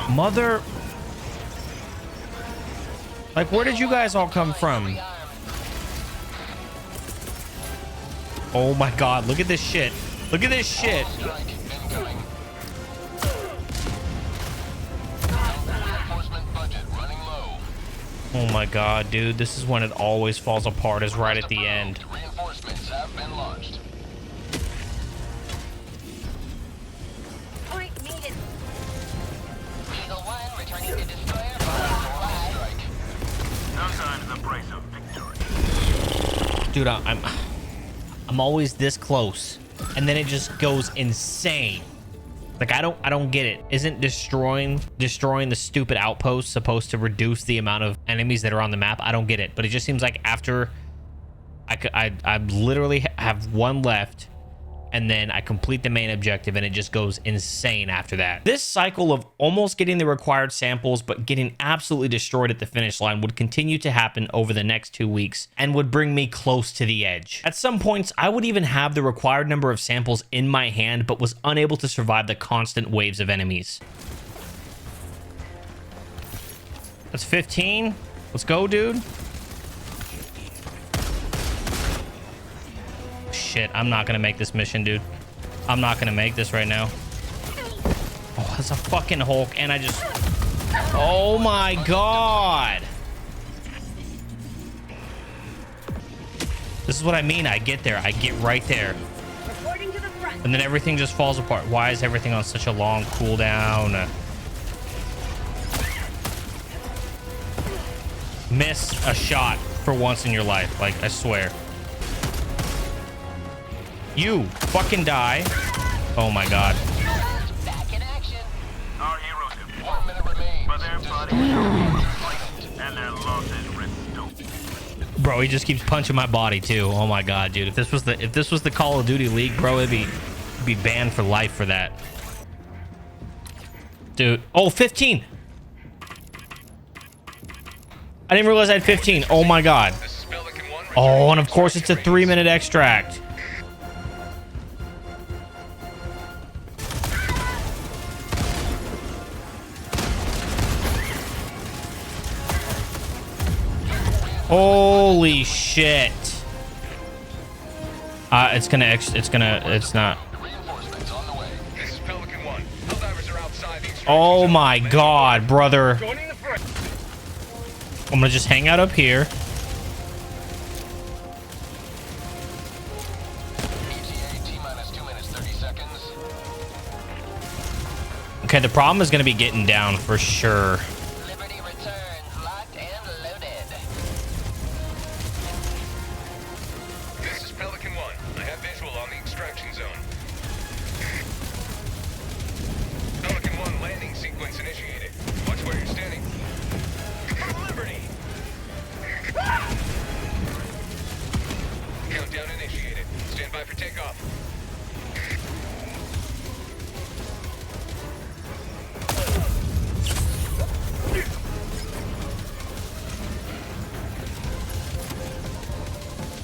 Mother... Like, where did you guys all come from? Oh my god, look at this shit. Look at this shit. Strike incoming. Reinforcement budget running low. Oh my god, dude. This is when it always falls apart, is right at the end. Reinforcements have been launched. Point needed. Eagle 1 returning to destroy Dude, I'm always this close, and then it just goes insane. Like, I don't get it. Isn't destroying the stupid outpost supposed to reduce the amount of enemies that are on the map? I don't get it. But it just seems like after I literally have one left, and then I complete the main objective, and it just goes insane after that. This cycle of almost getting the required samples but getting absolutely destroyed at the finish line would continue to happen over the next 2 weeks and would bring me close to the edge. At some points, I would even have the required number of samples in my hand but was unable to survive the constant waves of enemies. That's 15. Let's go, dude. Shit, I'm not gonna make this mission, dude. I'm not gonna make this right now. Oh, that's a fucking Hulk, and I just... Oh my god! This is what I mean. I get there. I get right there. And then everything just falls apart. Why is everything on such a long cooldown? Miss a shot for once in your life. Like, I swear. You fucking die. Oh my god. Back in action. Our heroes have 1 minute remains. but their bodies and their losses restored. Bro, he just keeps punching my body too. Oh my god, dude. If this was the Call of Duty League, bro, it'd be banned for life for that. Dude. Oh, 15. I didn't realize I had 15. Oh my god. Oh, and of course it's a 3-minute extract. Holy shit. It's not. Reinforcements on the way. This is Pelican 1. Helldivers are outside the extraction Oh zone. my god, brother. Joining the front. I'm gonna just hang out up here. ETA T-minus 2 minutes 30 seconds. Okay, the problem is gonna be getting down for sure. Liberty returns, locked and loaded. This is Pelican 1. I have visual on the extraction zone. Pelican 1 landing sequence initiated. Watch where you're standing. Liberty! Countdown initiated. Stand by for takeoff.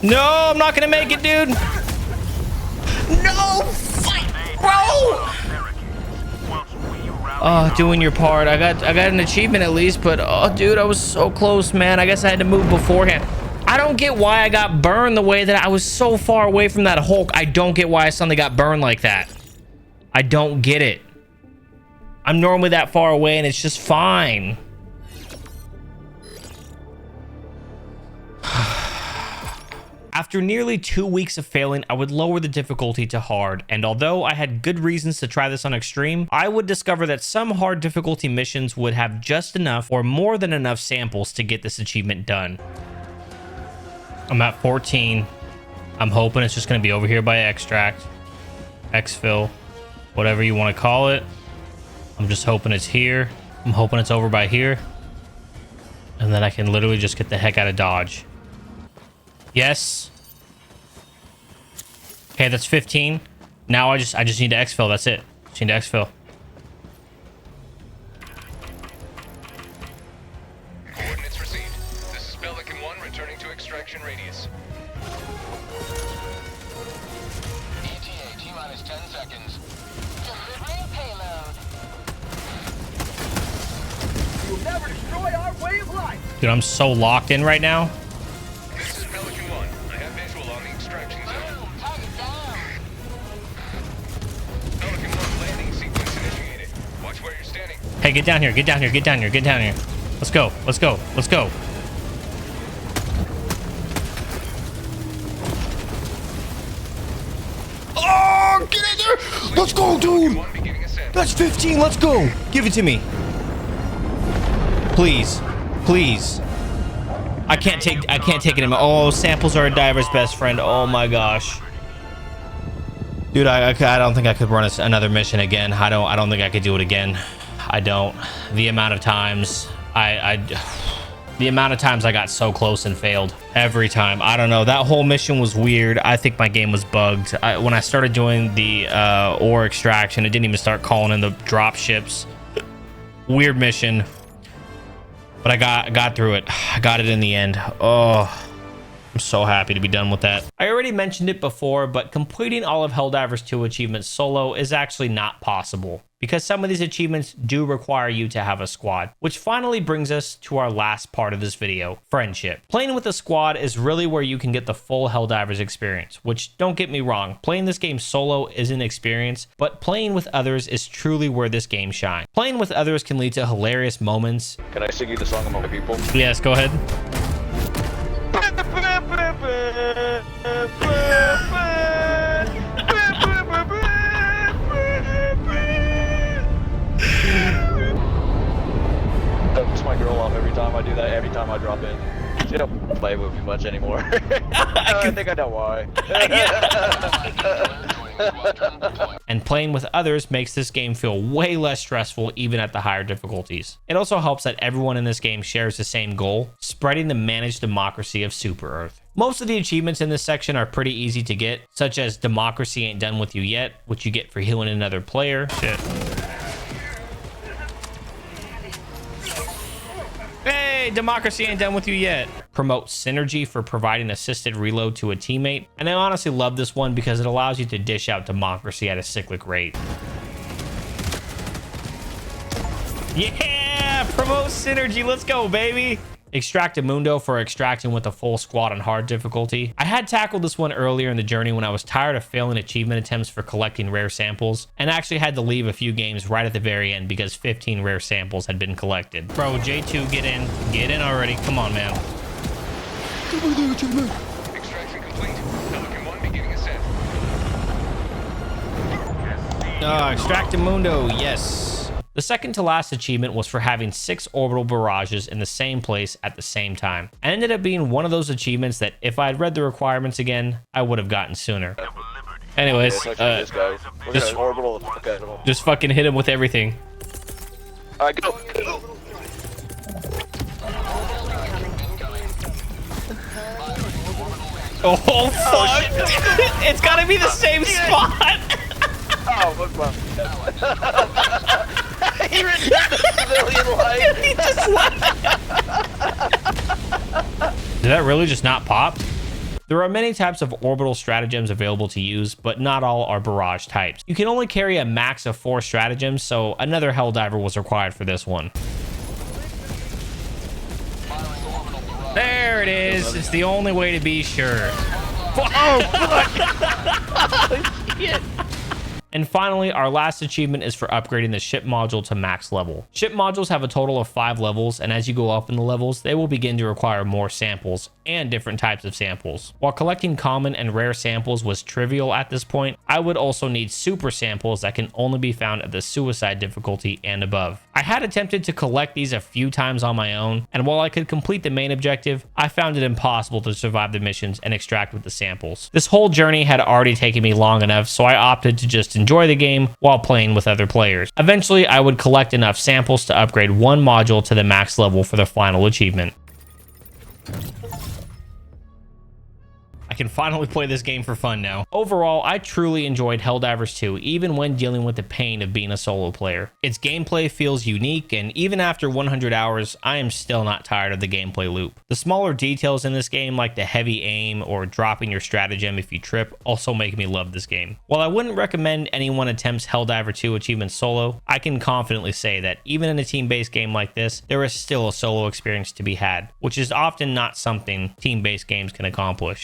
No, I'm not gonna make it, dude. No, fight, bro. Oh, doing your part. I got an achievement at least, but oh, dude, I was so close, man. I guess I had to move beforehand. I don't get why I got burned the way that I was so far away from that Hulk. I don't get why I suddenly got burned like that. I don't get it. I'm normally that far away, and it's just fine. After nearly 2 weeks of failing, I would lower the difficulty to hard, and although I had good reasons to try this on extreme, I would discover that some hard difficulty missions would have just enough or more than enough samples to get this achievement done. I'm at 14. I'm hoping it's just going to be over here by extract, exfil, whatever you want to call it. I'm just hoping it's here. I'm hoping it's over by here. And then I can literally just get the heck out of Dodge. Yes. Okay, that's 15. Now I just need to exfil. That's it. Just need to exfil. Coordinates received. This is Pelican 1 returning to extraction radius. ETA T-minus 10 seconds. Delivering payload. You will never destroy our way of life. Dude, I'm so locked in right now. This is Pelican 1. I have visual on the extraction zone. Boom, target down. Pelican 1 landing sequence initiated. Watch where you're standing. Hey, get down here. Get down here. Get down here. Get down here. Let's go. Let's go. Let's go. Oh, get in there. Let's go, dude. 1 beginning ascent. That's 15. Let's go. Give it to me. Please. Please. I can't take it anymore. Oh, samples are a diver's best friend. Oh my gosh. Dude, I don't think I could run another mission again. I don't think I could do it again. I don't. The amount of times the amount of times I got so close and failed every time. I don't know. That whole mission was weird. I think my game was bugged. When I started doing the ore extraction, it didn't even start calling in the drop ships. Weird mission. But I got through it. I got it in the end. Oh, I'm so happy to be done with that. I already mentioned it before, but completing all of Helldivers 2 achievements solo is actually not possible, because some of these achievements do require you to have a squad. Which finally brings us to our last part of this video, friendship. Playing with a squad is really where you can get the full Helldivers experience, which, don't get me wrong, playing this game solo is an experience, but playing with others is truly where this game shines. Playing with others can lead to hilarious moments. Can I sing you the song Among the People? Yes, go ahead. That's my girl off every time I do that, every time I drop in. She don't play with me much anymore. I think I know why. And playing with others makes this game feel way less stressful even at the higher difficulties. It also helps that everyone in this game shares the same goal, spreading the managed democracy of Super Earth. Most of the achievements in this section are pretty easy to get, such as Democracy Ain't Done With You Yet, which you get for healing another player. Shit. Hey, Democracy Ain't Done With You Yet. Promote Synergy for providing assisted reload to a teammate. And I honestly love this one because it allows you to dish out Democracy at a cyclic rate. Yeah, Promote Synergy, let's go, baby. Extractamundo for extracting with a full squad on hard difficulty. I had tackled this one earlier in the journey when I was tired of failing achievement attempts for collecting rare samples, and actually had to leave a few games right at the very end because 15 rare samples had been collected. Bro, J2, get in already. Come on, man. Extraction complete. Pelican 1 beginning ascent. Extractamundo, yes. The second to last achievement was for having 6 orbital barrages in the same place at the same time. And ended up being one of those achievements that if I had read the requirements again, I would have gotten sooner. Anyways, this guy. We're gonna orbital the fuck out of him. just fucking hit him with everything. Alright, go. Oh, fuck! It's gotta be the same spot! Oh, look, man. He returned the civilian light. He just Did that really just not pop? There are many types of orbital stratagems available to use, but not all are barrage types. You can only carry a max of 4 stratagems, so another Helldiver was required for this one. There it is. It's the only way to be sure. Oh, fuck! Oh, shit. And finally, our last achievement is for upgrading the ship module to max level. Ship modules have a total of 5 levels, and as you go up in the levels, they will begin to require more samples and different types of samples. While collecting common and rare samples was trivial at this point, I would also need super samples that can only be found at the suicide difficulty and above. I had attempted to collect these a few times on my own, and while I could complete the main objective, I found it impossible to survive the missions and extract with the samples. This whole journey had already taken me long enough, so I opted to just enjoy the game while playing with other players. Eventually, I would collect enough samples to upgrade one module to the max level for the final achievement. I can finally play this game for fun now. Overall, I truly enjoyed Helldivers 2, even when dealing with the pain of being a solo player. Its gameplay feels unique, and even after 100 hours, I am still not tired of the gameplay loop. The smaller details in this game, like the heavy aim or dropping your stratagem if you trip, also make me love this game. While I wouldn't recommend anyone attempts Helldiver 2 achievements solo, I can confidently say that even in a team-based game like this, there is still a solo experience to be had, which is often not something team-based games can accomplish.